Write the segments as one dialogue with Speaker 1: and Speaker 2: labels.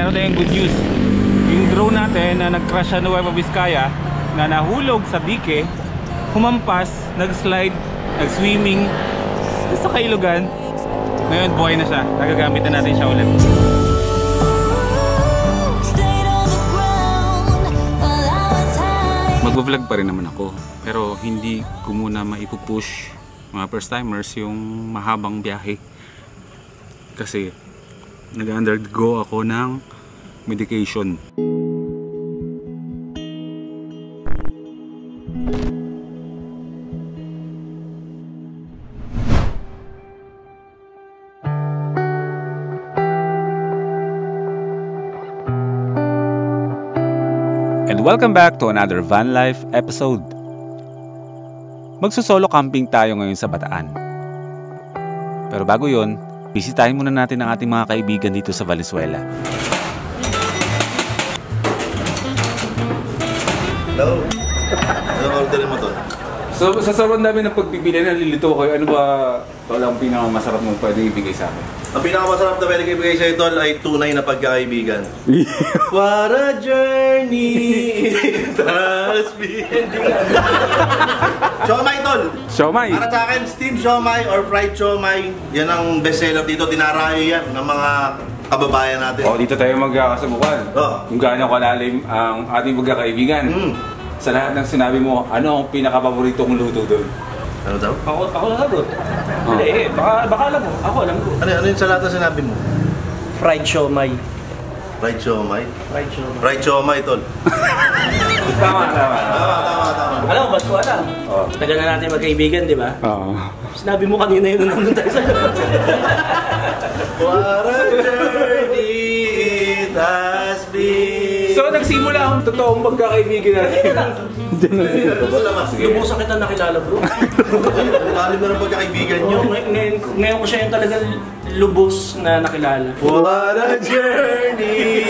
Speaker 1: meron tayong good news. Yung drone natin na nag-crash sa Nueva Vizcaya, na nahulog sa dike, humampas, nag-slide, nag-swimming sa Kailugan. Ngayon buhay na siya. Nagagamit na natin siya ulit. Mag-vlog pa rin naman ako, pero hindi ko muna maipupush mga first timers yung mahabang biyahe kasi nag-undergo ako ng medication. And welcome back to another van life episode. Magsusolo camping tayo ngayon sa Bataan. Pero bago yon, bisitahin muna natin ang ating mga kaibigan dito sa Valenzuela.
Speaker 2: Hello. Anong orderin mo to?
Speaker 1: So sa sobrang dami ng pagpipili, nalilito ko kayo. Ano ba ang pinakamasarap mo pwede ibigay sa akin?
Speaker 2: Ang pinakamasarap na pwede ibigay sa ito ay tunay na pagkakaibigan. What a journey it has been. Siomai, tol!
Speaker 1: Siomai!
Speaker 2: Para sa akin, steamed siomai or fried siomai, yan ang bestseller dito. Dinarayo yan ng mga kababayan natin.
Speaker 1: Oh, dito tayo magkakasubukan.
Speaker 2: Oh.
Speaker 1: Kung gaano kalalim ang ating pagkakaibigan. Sa lahat ng sinabi mo, ano ang pinakapaborito kong luto doon?
Speaker 2: Ano daw?
Speaker 3: Ako nasagot. Hindi, baka alam mo. Ako alam ko.
Speaker 2: Ano yung sa lahat na sinabi mo?
Speaker 3: Fried siomai.
Speaker 2: Fried siomai?
Speaker 3: Fried siomai.
Speaker 2: Fried siomai, tol.
Speaker 1: Tama.
Speaker 3: Alam mo, ba't ko alam?
Speaker 1: Oh.
Speaker 3: Tagal na natin magkaibigan, di ba?
Speaker 1: Oo.
Speaker 3: Sinabi mo kanina yun nung nandun tayo sa labas.
Speaker 2: What a journey it has been.
Speaker 1: So nagsimula ang totoong pagkakaibigan natin.
Speaker 3: Lubusan kita nakilala, bro.
Speaker 2: Lalim na ng pagkakaibigan nyo.
Speaker 3: Ngayon ko siya yung talagang lubos na nakilala.
Speaker 2: What a journey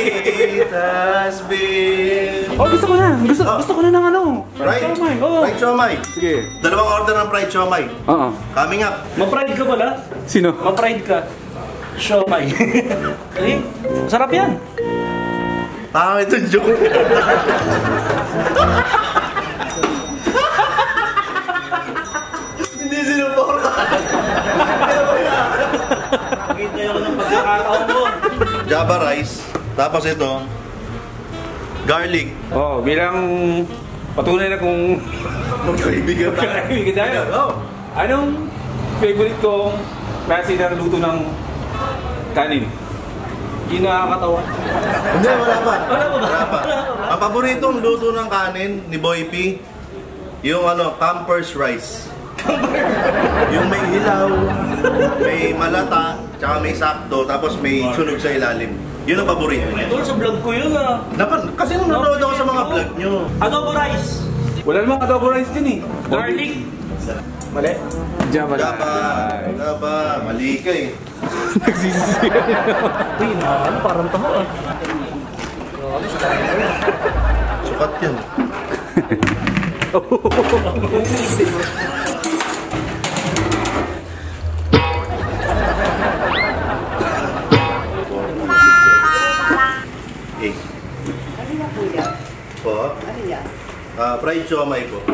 Speaker 2: it has been.
Speaker 1: Oh, gusto ko na ng ano.
Speaker 2: Fried
Speaker 1: siomai. Oh.
Speaker 2: Fried siomai.
Speaker 1: Sige.
Speaker 2: Dalawang order ng fried siomai.
Speaker 1: Oo.
Speaker 2: Coming up.
Speaker 3: Ma-pride ka pala?
Speaker 1: Sino?
Speaker 3: Ma-pride ka. Siomai. Eh, sarap yan.
Speaker 2: Pangit yung joke. Hindi sinuporta.
Speaker 3: Nakita yun ng pagkakataon mo.
Speaker 2: Java rice. Tapos ito, garlic.
Speaker 1: Oh, bilang patunay na kung
Speaker 2: Magkaibigan tayo.
Speaker 1: kaibigan tayo.
Speaker 2: Oh.
Speaker 1: Anong favorite kong klase ng luto ng kanin?
Speaker 3: Hindi nakakatawa.
Speaker 2: Hindi, wala pa.
Speaker 3: Wala pa.
Speaker 2: Ang paboritong luto ng kanin ni Boy P, yung Campers rice. Yung may hilaw, may malata, tsaka may sakto, tapos may sunog sa ilalim. Yun ang paborito niya.
Speaker 3: Ito sa vlog ko yun ah.
Speaker 2: Kasi nung nanonood ako sa mga vlog nyo.
Speaker 3: Adobo rice.
Speaker 1: Wala namang adobo rice din eh.
Speaker 3: Garlic. Mali.
Speaker 1: Java.
Speaker 2: Mali ka eh.
Speaker 1: Nagsisisiyan.
Speaker 3: Uy, ano parang taho ah.
Speaker 2: Sukat yan. Eh. Po? Fried siomai po.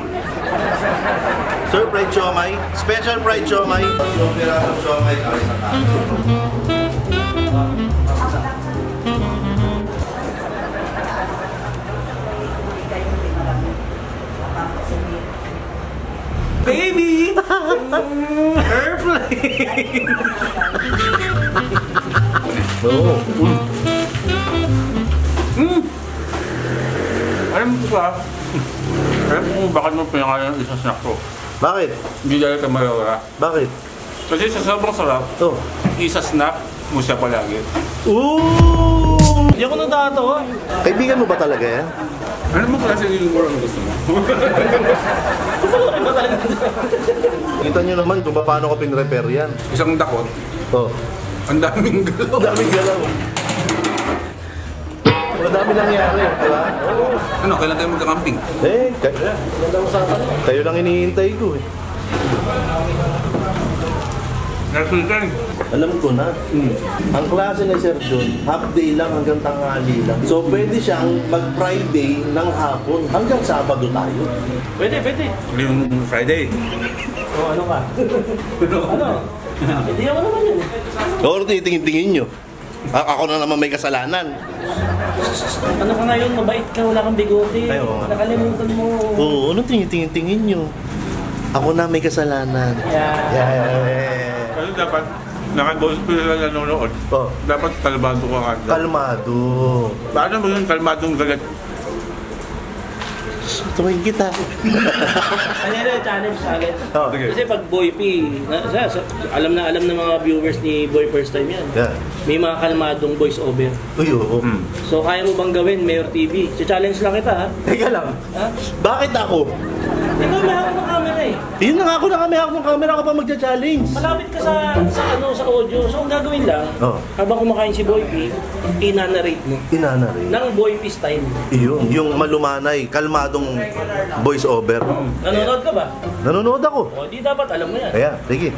Speaker 2: Sir, fried siomai. Special fried siomai. Yung pirasong siomai ay sa taas.
Speaker 1: Baby!
Speaker 3: Airplane!
Speaker 2: Oo.
Speaker 1: Alam mo ba? Alam mo bakit mo pinangalan ng isang snack ko?
Speaker 2: Bakit?
Speaker 1: Hindi dahil ka mawawala.
Speaker 2: Bakit?
Speaker 1: Kasi sa sobrang sarap,
Speaker 2: Oh.
Speaker 1: isa snack mo siya palagi.
Speaker 3: Ooh! Hindi ako natatawa.
Speaker 2: Kaibigan mo ba talaga yan?
Speaker 1: Ano mo klase ng humor ang gusto mo?
Speaker 2: Kita nyo naman kung paano ko pinrepair yan.
Speaker 1: Isang dakot,
Speaker 2: Oh.
Speaker 1: ang daming galaw.
Speaker 2: Daming galaw. Madami nangyari, di ba?
Speaker 1: Ano, kailan tayo magka-camping?
Speaker 2: Eh, kayo lang hinihintay ko eh.
Speaker 1: Next weekend.
Speaker 2: Alam ko na. Ang klase ni Sir John, half day lang hanggang tanghali lang. So pwede siyang mag-Friday ng hapon hanggang Sabado tayo.
Speaker 3: Pwede.
Speaker 1: Yung Friday.
Speaker 3: O, ano ka? Ano? Hindi ako naman yun.
Speaker 2: Or titingin-tingin nyo. Ako na naman may kasalanan.
Speaker 3: Ano ka ngayon? Mabait ka, wala kang bigote.
Speaker 2: Ay, oo.
Speaker 3: Nakalimutan mo.
Speaker 2: Oo, ano tingin-tingin nyo? Ako na may kasalanan. Yeah.
Speaker 1: Kasi dapat, naka-boss ko sila nanonood.
Speaker 2: Oh,
Speaker 1: Dapat kalmado ka kagad.
Speaker 2: kalmado.
Speaker 1: Paano mo yung kalmadong galit?
Speaker 2: Tumingin kita.
Speaker 3: Ano yun, challenge sa akin.
Speaker 2: Oh,
Speaker 3: Kasi pag Boy P, alam ng mga viewers ni Boy First Time yan.
Speaker 2: yeah.
Speaker 3: May mga kalmadong voice over.
Speaker 2: Uy, oo.
Speaker 3: So kaya mo bang gawin, Mayor TV? Si-challenge lang kita, ha?
Speaker 2: Teka lang.
Speaker 3: Ha?
Speaker 2: Bakit ako?
Speaker 3: Ikaw may hawak ng camera eh.
Speaker 2: Yun na nga ako nakamihak ng camera ko pa magja-challenge.
Speaker 3: Malapit ka sa audio. So ang gagawin lang,
Speaker 2: Oh.
Speaker 3: habang kumakain si Boy P, inanarrate mo.
Speaker 2: Inana rin.
Speaker 3: Ng Boy P style.
Speaker 2: Iyon, yung malumanay, kalmadong voice over.
Speaker 3: Nanonood ka ba?
Speaker 2: Nanonood ako.
Speaker 3: O, di dapat alam mo yan.
Speaker 2: Kaya, sige.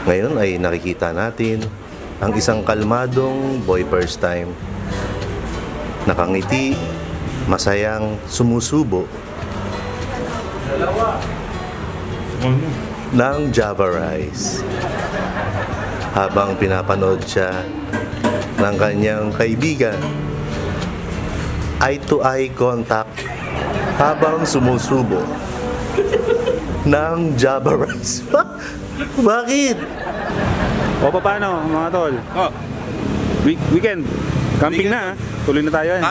Speaker 2: Ngayon ay nakikita natin ang isang kalmadong boy first time. Nakangiti, masayang sumusubo ng Java Rice. Habang pinapanood siya ng kanyang kaibigan, eye-to-eye contact habang sumusubo ng Java Rice. Bakit?
Speaker 1: O paano mga tol? Oh. Weekend. Camping na. Tuloy na tayo.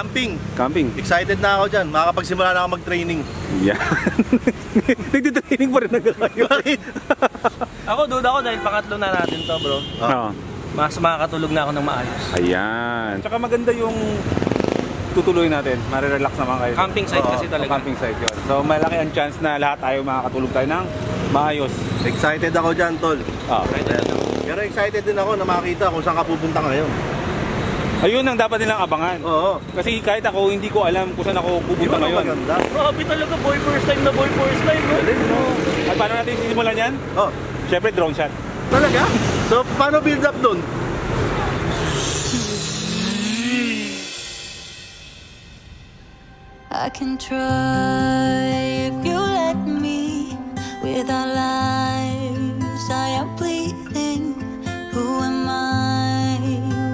Speaker 1: Camping.
Speaker 2: Excited na ako dyan. Makakapagsimula na ako mag-training.
Speaker 1: Yeah. Nagtitraining pa rin na kayo.
Speaker 2: Bakit?
Speaker 3: Ako, duda ako dahil pangatlo na natin to, bro.
Speaker 1: Oo.
Speaker 3: Mas makakatulog na ako ng maayos.
Speaker 1: Ayan. Tsaka maganda yung tutuloy natin. Marirelax naman kayo.
Speaker 3: Camping site kasi talaga.
Speaker 1: Camping site yun. So malaki ang chance na lahat tayo makakatulog tayo ng maayos.
Speaker 2: Excited ako dyan, tol. Pero excited din ako na makita kung saan ka pupunta ngayon.
Speaker 1: Ayun ang dapat nilang abangan.
Speaker 2: Oo.
Speaker 1: Kasi kahit ako hindi ko alam kung saan ako pupunta ngayon.
Speaker 2: Maganda.
Speaker 3: Grabe talaga, Boy First Time na Boy First Time, bro.
Speaker 1: At paano natin sisimulan yan?
Speaker 2: Oh,
Speaker 1: Siyempre drone shot.
Speaker 2: talaga? So, paano build up dun?
Speaker 4: I can try if you let me. With our lives I am bleeding. Who am I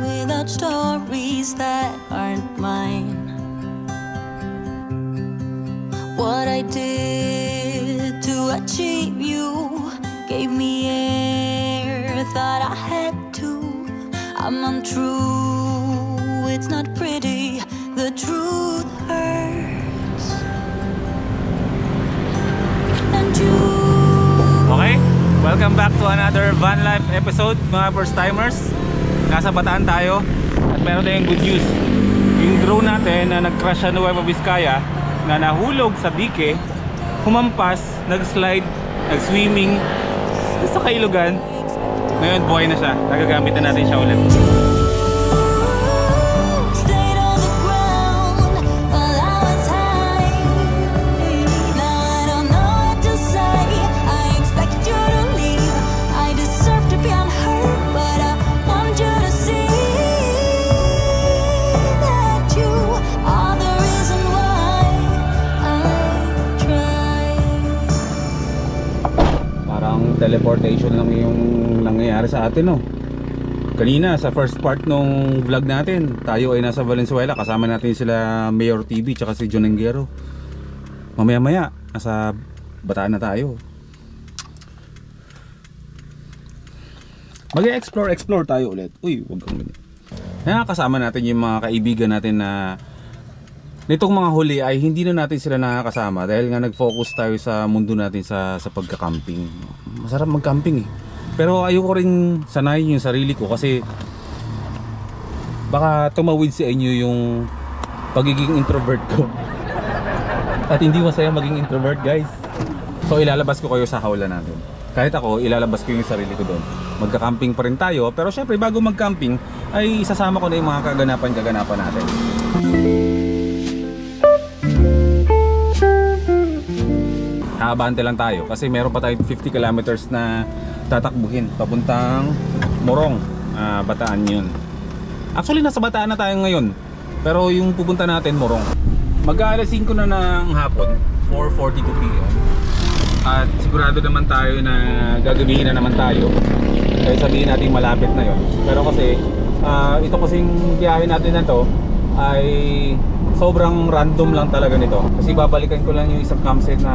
Speaker 4: without stories that aren't mine? What I did to achieve you gave me air, thought I had to. I'm untrue, it's not pretty, the truth hurts. And you.
Speaker 1: Okay, welcome back to another Van Life episode mga first timers. Nasa Bataan tayo at meron tayong good news. Yung drone natin na nag-crash sa Nueva Vizcaya na nahulog sa dike, humampas, nag-slide, nag-swimming sa Kailugan. Ngayon buhay na siya, nagagamit na natin siya ulit.
Speaker 4: Stayed on the ground while I was high. Now I don't know what to say. I expect you to leave. I deserve to be unhurt, but I want you to see that you are the reason why I try.
Speaker 1: Parang teleportation lang yung nangyayari sa atin, no? Kanina sa first part nung vlog natin, tayo ay nasa Valenzuela, kasama natin sila Mayor TV tsaka si John Engero. Mamaya-maya nasa Bataan na tayo. Mag-explore tayo ulit. Uy, wag kang ganyan. Nakakasama natin yung mga kaibigan natin na nitong mga huli ay hindi na natin sila nakakasama dahil nga nag-focus tayo sa mundo natin sa pagka-camping. Masarap mag-camping eh. Pero ayoko rin sanayin yung sarili ko kasi baka tumawid sa inyo yung pagiging introvert ko. At hindi masaya maging introvert, guys. So ilalabas ko kayo sa hawla natin. Kahit ako, ilalabas ko yung sarili ko doon. Magka-camping pa rin tayo, pero syempre bago mag-camping ay isasama ko na yung mga kaganapan natin. Haabante lang tayo kasi meron pa tayong 50 kilometers na tatakbuhin papuntang Morong, Bataan yun. Actually nasa Bataan na tayo ngayon, pero yung pupunta natin Morong. Mag-aalas 5 na ng hapon, 4:42 PM. At sigurado naman tayo na gagabihin na naman tayo. Kaya sabihin natin malapit na yon. Pero kasi ito kasing biyahe natin na to ay sobrang random lang talaga nito. Kasi babalikan ko lang yung isang campsite na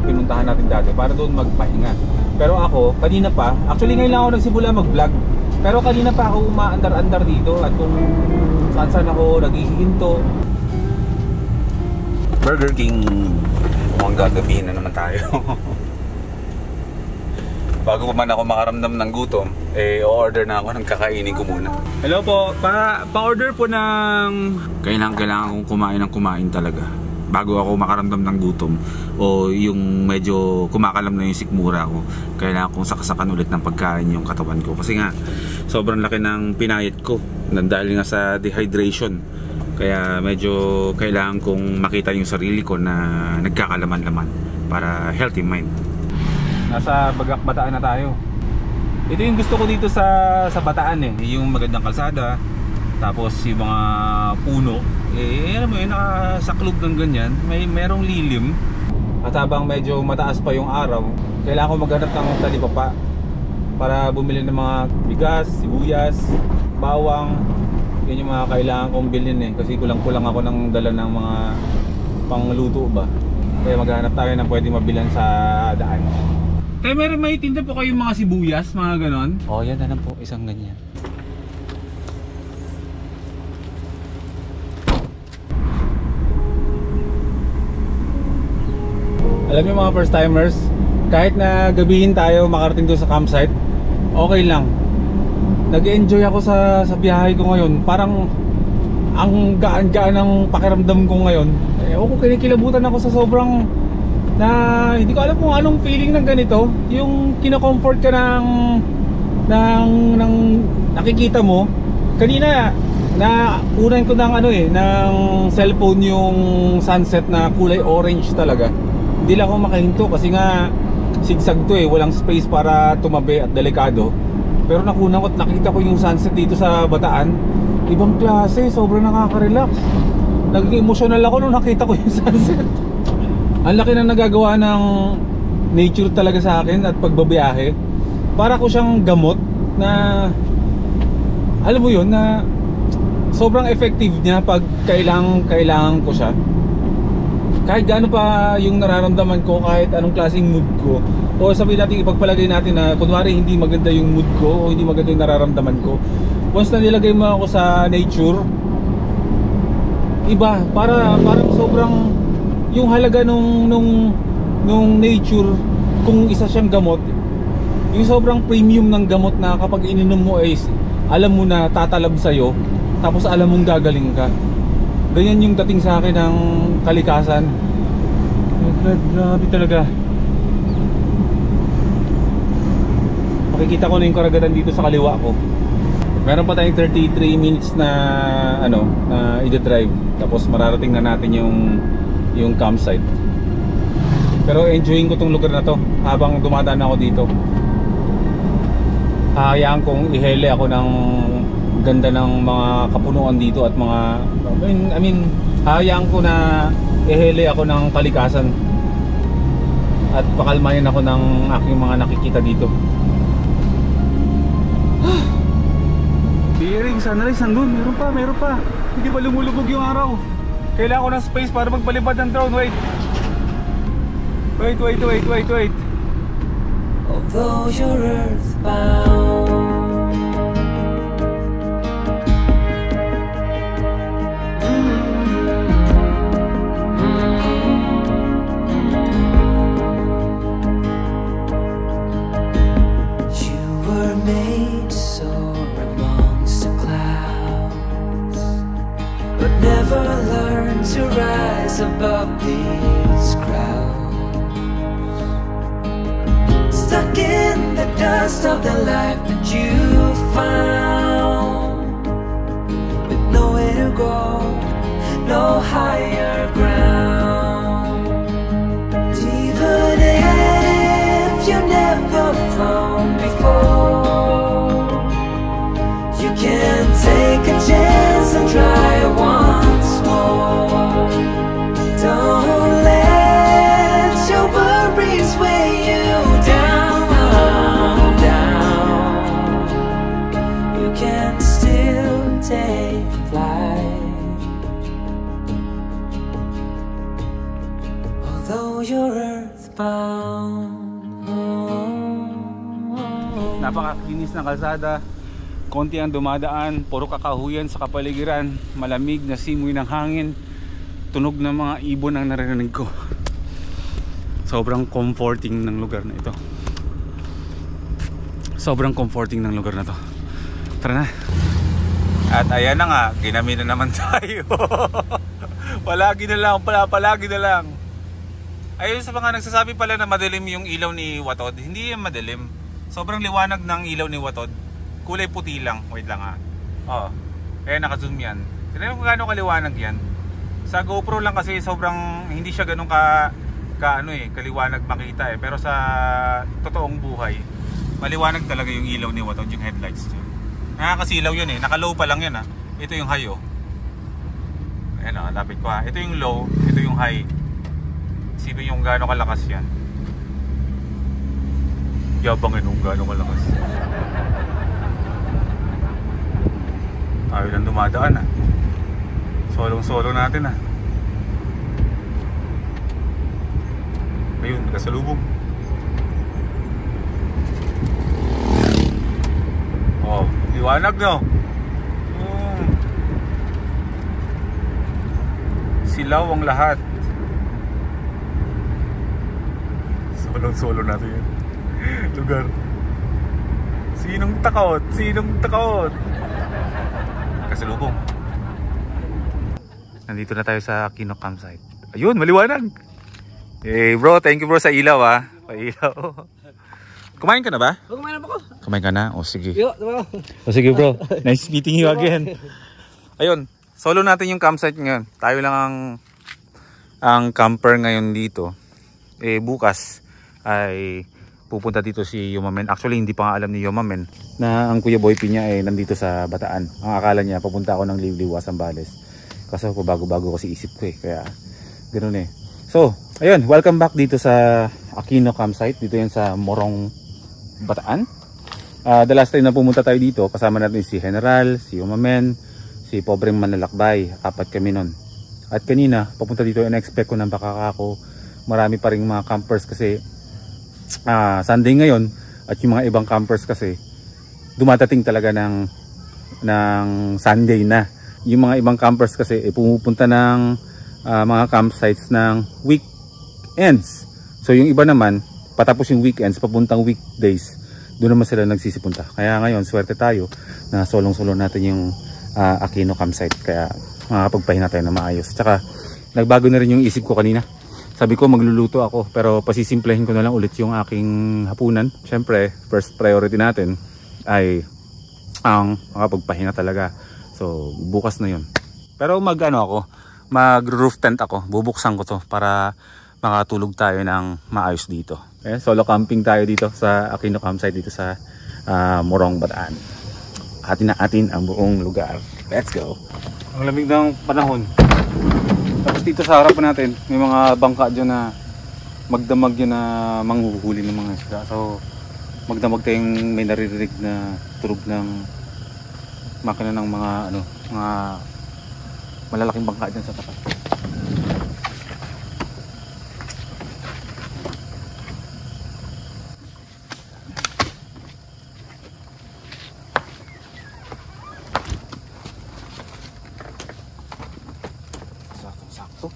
Speaker 1: pinuntahan natin dati para doon magpahinga. Pero ako, kanina pa, actually ngayon lang ako nagsimula mag-vlog. Pero kanina pa ako umaandar-andar dito at kung saan ako naghihinto. Burger King. Mukhang gagabihin na naman tayo. Bago pa man ako makaramdam ng gutom, o-order na ako ng kakainin ko muna. Hello po, pa-order po ng... Kailangan kong kumain talaga bago ako makaramdam ng gutom o yung medyo kumakalam na yung sikmura ko. Kailangan kong sakasakan ulit ng pagkain yung katawan ko. Kasi nga, sobrang laki ng pinayat ko dahil nga sa dehydration. Kaya medyo kailangan kong makita yung sarili ko na nagkakalaman-laman para healthy mind. Nasa Bataan na tayo. Ito yung gusto ko dito sa Bataan yung magandang kalsada, tapos yung mga puno, alam mo yun, nakasaklog ng ganyan, merong lilim. At habang medyo mataas pa yung araw, kailangan ko maghanap ng talipapa para bumili ng mga bigas, sibuyas, bawang. Yun yung mga kailangan kong bilhin kasi kulang-kulang ako ng dala ng mga pangluto ba. Kaya maghanap tayo ng pwede mabilan sa daan. Kaya may tinda po kayong mga sibuyas, mga ganon? Oh, yan na lang po, isang ganyan. Alam niyo mga first timers, kahit na gabihin tayo makarating doon sa campsite, okay lang. Nag-enjoy ako sa biyahe ko ngayon. Parang ang gaan-gaan ng pakiramdam ko ngayon. Kinikilabutan ako sa sobrang na hindi ko alam kung anong feeling ng ganito. Yung kino-comfort ka ng nakikita mo. Kanina na unan ko ng ng cellphone yung sunset na kulay orange talaga. Hindi lang ako makahinto kasi nga sigsag to walang space para tumabi at delikado. Pero nakunan ko at nakita ko yung sunset dito sa Bataan. Ibang klase, sobrang nakaka-relax. Naging emotional ako nung nakita ko yung sunset. Ang laki na nagagawa ng nature talaga sa akin at pagbabiyahe. Para ko siyang gamot na alam mo yun na sobrang effective niya pag kailangan ko siya. Kahit gaano pa yung nararamdaman ko, kahit anong klaseng mood ko, o sabihin natin, ipagpalagay natin na kunwari hindi maganda yung mood ko o hindi maganda yung nararamdaman ko, once na nilagay mo ako sa nature, iba, parang sobrang yung halaga nung nature, kung isa siyang gamot, yung sobrang premium ng gamot na kapag ininom mo alam mo na tatalab sa'yo, tapos alam mong gagaling ka. Ganyan yung dating sa akin ng kalikasan. Grabe talaga. Makikita ko na yung karagatan dito sa kaliwa ko. Meron pa tayong 33 minutes na na i-drive. Tapos mararating na natin yung campsite. Pero enjoying ko tong lugar na to habang dumadaan ako dito. Hahayaan kong ihele ako ng ganda ng mga kapunuan dito at mga hahayaan ko na ihele ako ng kalikasan at pakalmayan ako ng aking mga nakikita dito. Bearing, sunrise nandun, meron pa. Hindi pa lumulubog yung araw. Kailangan ko ng space para magpalipad ng drone. Wait.
Speaker 5: Although you're earthbound, you were made to soar amongst the clouds, but never learn to rise above these crowds. Stuck in the dust of the life that you found, with nowhere to go, no higher ground. And even is found.
Speaker 1: Napakakinis ng kalsada, konti ang dumadaan, puro kakahuyan sa kapaligiran, malamig na simoy ng hangin, tunog ng mga ibon ang naririnig ko. Sobrang comforting ng lugar na ito. Sobrang comforting ng lugar na to. Tara na. At ayan na nga, ginamit na naman tayo. Palagi na lang, palagi na lang. Ayun sa mga nagsasabi pala na madilim yung ilaw ni Watod. Hindi yan madilim. Sobrang liwanag ng ilaw ni Watod. Kulay puti lang. Wait lang ha. Oo. Kaya naka-zoom yan. Tignan mo kung gaano kaliwanag yan. Sa GoPro lang kasi sobrang hindi siya ganun kaliwanag makita eh. Pero sa totoong buhay, maliwanag talaga yung ilaw ni Watod, yung headlights niya. Nakakasilaw yun eh. Naka-low pa lang yan ha. Ito yung high oh. Ayan o, lapit ko ha. Ito yung low, ito yung high. Isipin yung gaano kalakas yan. Yabangin nung gaano kalakas. Tayo lang dumadaan ha. Solong-solo natin ha. Ayun, nakasalubong. Oh, liwanag no. Silaw ang lahat. Solong-solo natin yun. Lugar. Sinong takot? Sinong takot? Kasalubong. Nandito na tayo sa Aquino campsite. Ayun, maliwanag. Eh bro, thank you bro sa ilaw ha. Pailaw. Kumain ka na ba?
Speaker 3: Kumain na po ko.
Speaker 1: Kumain ka na? O sige.
Speaker 3: Yo, diba?
Speaker 1: O sige bro. Nice meeting you again. Ayun, solo natin yung campsite ngayon. Tayo lang ang camper ngayon dito. Eh bukas ay pupunta dito si Yomamen. Actually hindi pa nga alam ni Yomamen na ang Kuya Boypy niya ay nandito sa Bataan. Ang akala niya papunta ako ng Liwliwa, Zambales. Kasi bago-bago kasi isip ko eh. Kaya ganoon eh. So, ayun, welcome back dito sa Aquino campsite. Dito yan sa Morong, Bataan. The last time na pumunta tayo dito, kasama natin si General, si Yomamen, si Pobreng Manlalakbay. 4 kami nun. At kanina, papunta dito, in-expect ko ng baka ako. Marami pa rin mga campers kasi Sunday ngayon. At yung mga ibang campers kasi dumadating talaga ng Sunday na. Yung mga ibang campers kasi pumupunta ng mga campsites ng weekends. So yung iba naman, patapos yung weekends, papuntang weekdays, doon naman sila nagsisipunta. Kaya ngayon, swerte tayo na solong-solo natin yung Aquino campsite. Kaya makakapagpahinga tayo na maayos. Tsaka nagbago na rin yung isip ko kanina. Sabi ko magluluto ako, pero pasisimplahin ko na lang ulit yung aking hapunan. Siyempre, first priority natin ay ang makapagpahinga talaga. So bukas na yun. Pero mag-roof tent ako. Bubuksan ko to para makatulog tayo ng maayos dito. Okay? Solo camping tayo dito sa Aquino campsite dito sa Morong, Bataan. Atin na atin ang buong lugar. Let's go. Ang lamig ng panahon. Tapos dito sa harapan natin, may mga bangka dyan na magdamag yun na manghuhuli ng mga isda. So magdamag tayong may naririnig na tunog ng makina ng mga malalaking bangka dyan sa tapat. Sakto.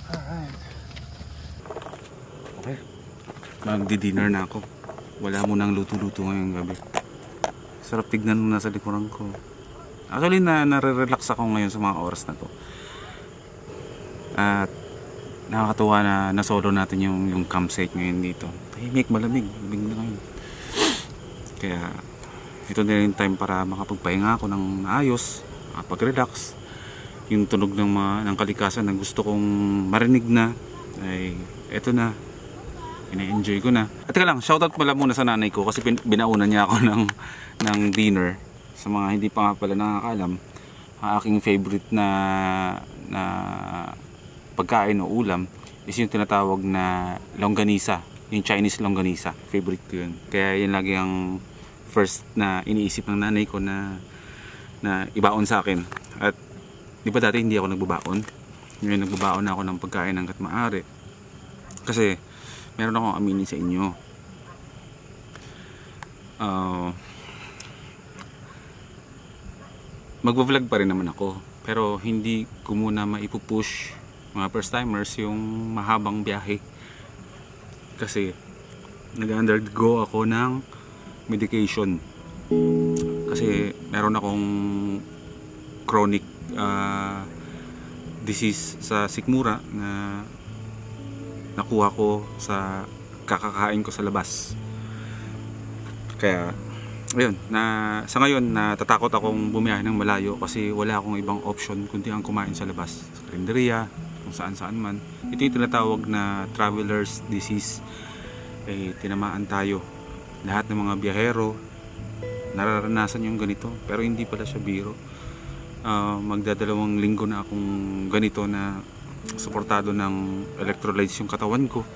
Speaker 1: Alright. Okay. Magdi-dinner na ako. Wala mo nang luto-luto ngayong gabi. Sarap tignan mo nasa likuran ko. Actually nare-relax ako ngayon sa mga oras na to. At nakakatuwa na nasolo natin yung campsite ngayon dito. Tahimik, malamig na ngayon. Kaya ito na yung time para makapagpahinga ako ng ayos, makapag-relax. Yung tunog ng kalikasan na gusto kong marinig na ay eto na. Ina-enjoy ko na. At teka lang, shoutout pala muna sa nanay ko kasi binaunan niya ako ng dinner. Sa mga hindi pa nga pala nakakalam, ang aking favorite na pagkain o ulam is yung tinatawag na longganisa, yung Chinese longganisa. Favorite ko yun. Kaya yun lagi ang first na iniisip ng nanay ko na ibaon sa akin. At di ba dati hindi ako nagbabaon? Ngayon nagbabaon na ako ng pagkain hanggat maaari. Kasi meron akong aminin sa inyo. Magvo-vlog pa rin naman ako, pero hindi ko muna maipupush mga first timers yung mahabang biyahe. Kasi nag-undergo ako ng medication. Kasi meron akong chronic disease sa sikmura na nakuha ko sa kakakain ko sa labas. Kaya ayun, sa ngayon natatakot akong bumiyahe ng malayo kasi wala akong ibang option kundi ang kumain sa labas, sa karinderya, kung saan saan man. Ito yung tinatawag na traveler's disease. Tinamaan tayo. Lahat ng mga biyahero nararanasan yung ganito, pero hindi pala siya biro. Magdadalawang linggo na akong ganito na suportado ng electrolytes yung katawan ko.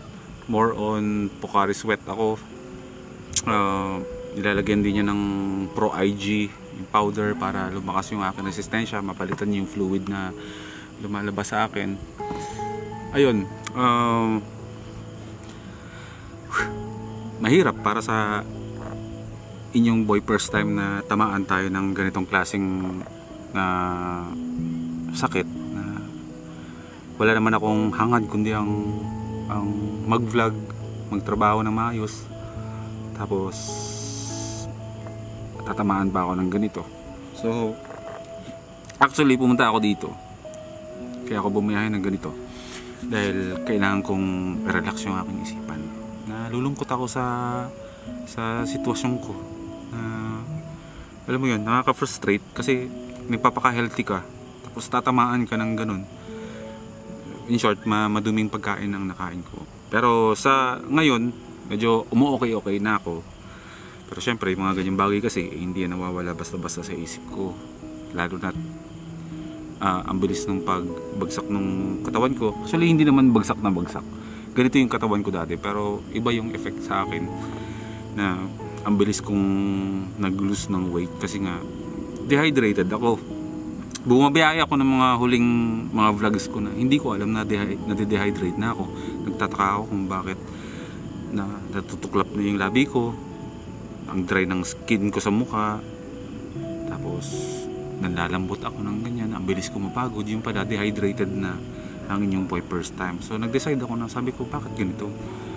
Speaker 1: More on Pocari Sweat ako. Nilalagyan din niya ng Pro IG, yung powder, para lumakas yung aking resistensya, mapalitan yung fluid na lumalabas sa akin. Ayun, mahirap para sa inyong boy first time na tamaan tayo ng ganitong klaseng sakit na wala naman akong hangad kundi ang mag-vlog, magtrabaho ng maayos, tapos tatamaan pa ako ng ganito. So actually pumunta ako dito, kaya ako bumiyahe ng ganito dahil kailangan kong relax yung aking isipan. Nalulungkot ako sa sitwasyon ko. Alam mo yun, nakaka-frustrate kasi nagpapaka-healthy ka tapos tatamaan ka ng ganun. In short, maduming pagkain ang nakain ko. Pero sa ngayon, medyo umu-okay na ako. Pero syempre, mga ganyang bagay kasi hindi yan nawawala basta-basta sa isip ko. Lalo na ang bilis ng pagbagsak ng katawan ko. Actually, hindi naman bagsak na bagsak. Ganito yung katawan ko dati, pero iba yung effect sa akin na ang bilis kong nag-lose ng weight kasi nga dehydrated ako. Bumabiyahe ako ng mga huling mga vlogs ko na hindi ko alam na nade-dehydrate na ako. Nagtataka ako kung bakit natutuklap na yung labi ko, ang dry ng skin ko sa mukha, tapos nalalambot ako ng ganyan, ang bilis ko mapagod. Yung pala dehydrated na ang inyong boy first time. So nag-decide ako na, sabi ko, bakit ganito?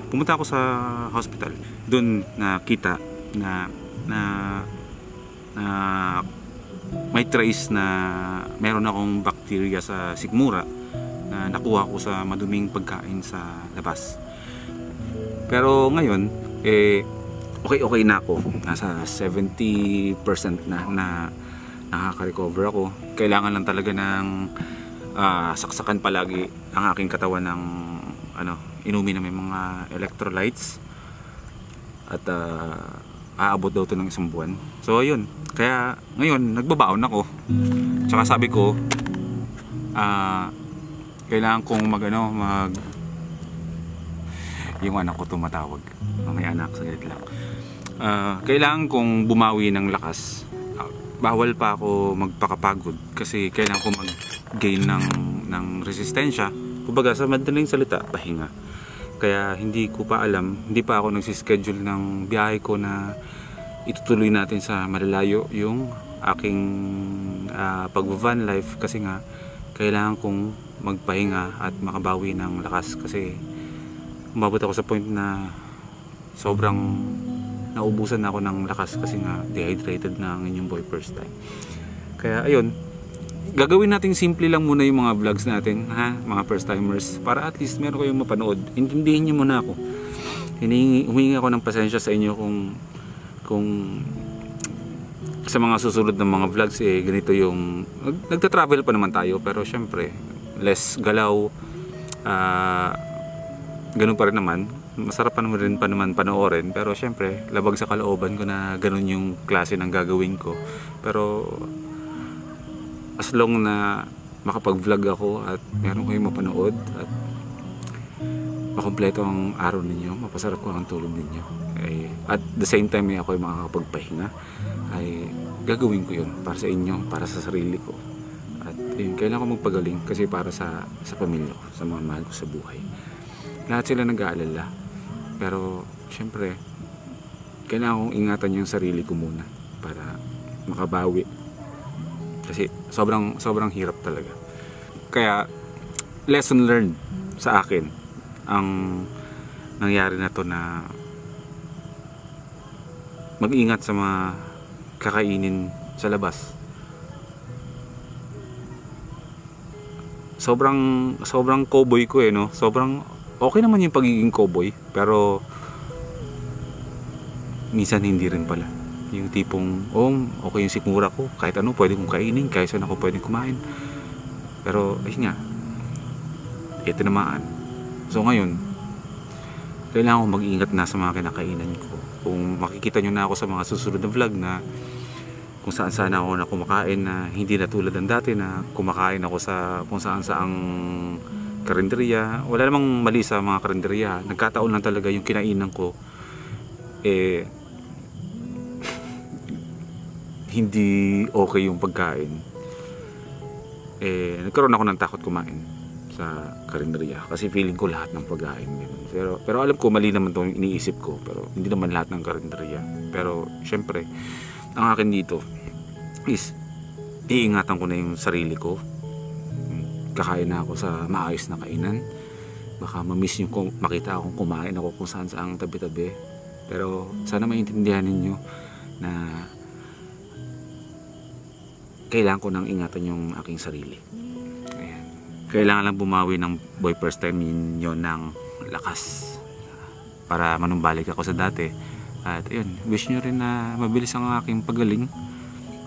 Speaker 1: Pumunta ako sa hospital. Doon nakita na may trace na meron akong bacteria sa sikmura na nakuha ko sa maduming pagkain sa labas. Pero ngayon okay na ako. Nasa 70% na nakaka-recover ako. Kailangan lang talaga ng saksakan palagi ang aking katawan ng inumin na may mga electrolytes at aabot daw to ng 1 buwan. So ayun, kaya ngayon nagbabaon ako. Tsaka sabi ko kailangan kong yung anak ko tumatawag. May anak, saglit lang. Kailangan kong bumawi ng lakas. Bawal pa ako magpakapagod kasi kailangan ko mag-gain ng resistensya. Kumbaga sa madaling salita, pahinga. Kaya hindi ko pa alam, hindi pa ako nagsischedule ng biyahe ko na itutuloy natin sa malalayo yung aking pag-van life kasi nga kailangan kong magpahinga at makabawi ng lakas kasi umabot ako sa point na sobrang naubusan ako ng lakas kasi nga dehydrated na ang inyong boy first time. Kaya ayun, gagawin natin simple lang muna yung mga vlogs natin, mga first timers, para at least meron kayong mapanood. Intindihin niyo muna ako. Humingi ako ng pasensya sa inyo kung sa mga susunod ng mga vlogs ganito yung nagta-travel pa naman tayo, pero syempre less galaw, ganun pa rin naman. Masarap pa naman panoorin, pero syempre labag sa kalooban ko na ganun yung klase ng gagawin ko. Pero as long na makapag-vlog ako at meron kayong mapanood at makompleto ang araw ninyo, mapasarap ko ang tulog ninyo, at the same time ako ay makakapagpahinga, ay gagawin ko yun para sa inyo, para sa sarili ko. At yun, kailangan ko magpagaling kasi para sa pamilya ko, sa mga mahal ko sa buhay. lahat sila nag-aalala. Pero syempre, kailangan kong ingatan yung sarili ko muna para makabawi. Kasi sobrang hirap talaga. Kaya lesson learned sa akin ang nangyari na to, na mag-ingat sa mga kakainin sa labas. Sobrang cowboy ko no. Sobrang okay naman yung pagiging cowboy, pero minsan hindi rin pala. Yung tipong, okay yung sikmura ko, kahit ano pwede kong kainin, kahit saan ako pwede kumain. Pero ayun nga, tinamaan. So ngayon, kailangan ko mag-ingat na sa mga kinakainan ko. Kung makikita nyo na ako sa mga susunod na vlog na kung saan ako na kumakain, na hindi na tulad ng dati na kumakain ako sa kung saan saang karinderya. Wala namang mali sa mga karinderya. Nagkataon lang talaga yung kinainan ko hindi okay yung pagkain. Nagkaroon ako ng takot kumain sa karinderya kasi feeling ko lahat ng pagkain ganun. Pero alam ko mali naman 'tong iniisip ko, pero hindi naman lahat ng karinderya. Pero syempre, ang akin dito is iingatan ko na yung sarili ko. Kakain na ako sa maayos na kainan. Baka ma-miss yung makita akong kumain ako kung saan saang tabi-tabi. Pero sana maintindihan ninyo na kailangan ko nang ingatan yung aking sarili. Ayan. Kailangan lang bumawi ng boy first time ninyo ng lakas para manumbalik ako sa dati. At ayun, wish nyo rin na mabilis ang aking pagaling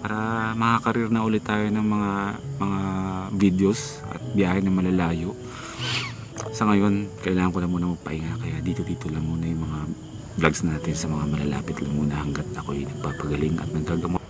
Speaker 1: para makakareer na ulit tayo ng mga videos at biyahe na malalayo. Sa ngayon, kailangan ko na muna magpahinga, kaya dito lang muna yung mga vlogs natin sa mga malalapit lang muna hanggat ako'y nagpapagaling at nagagamot.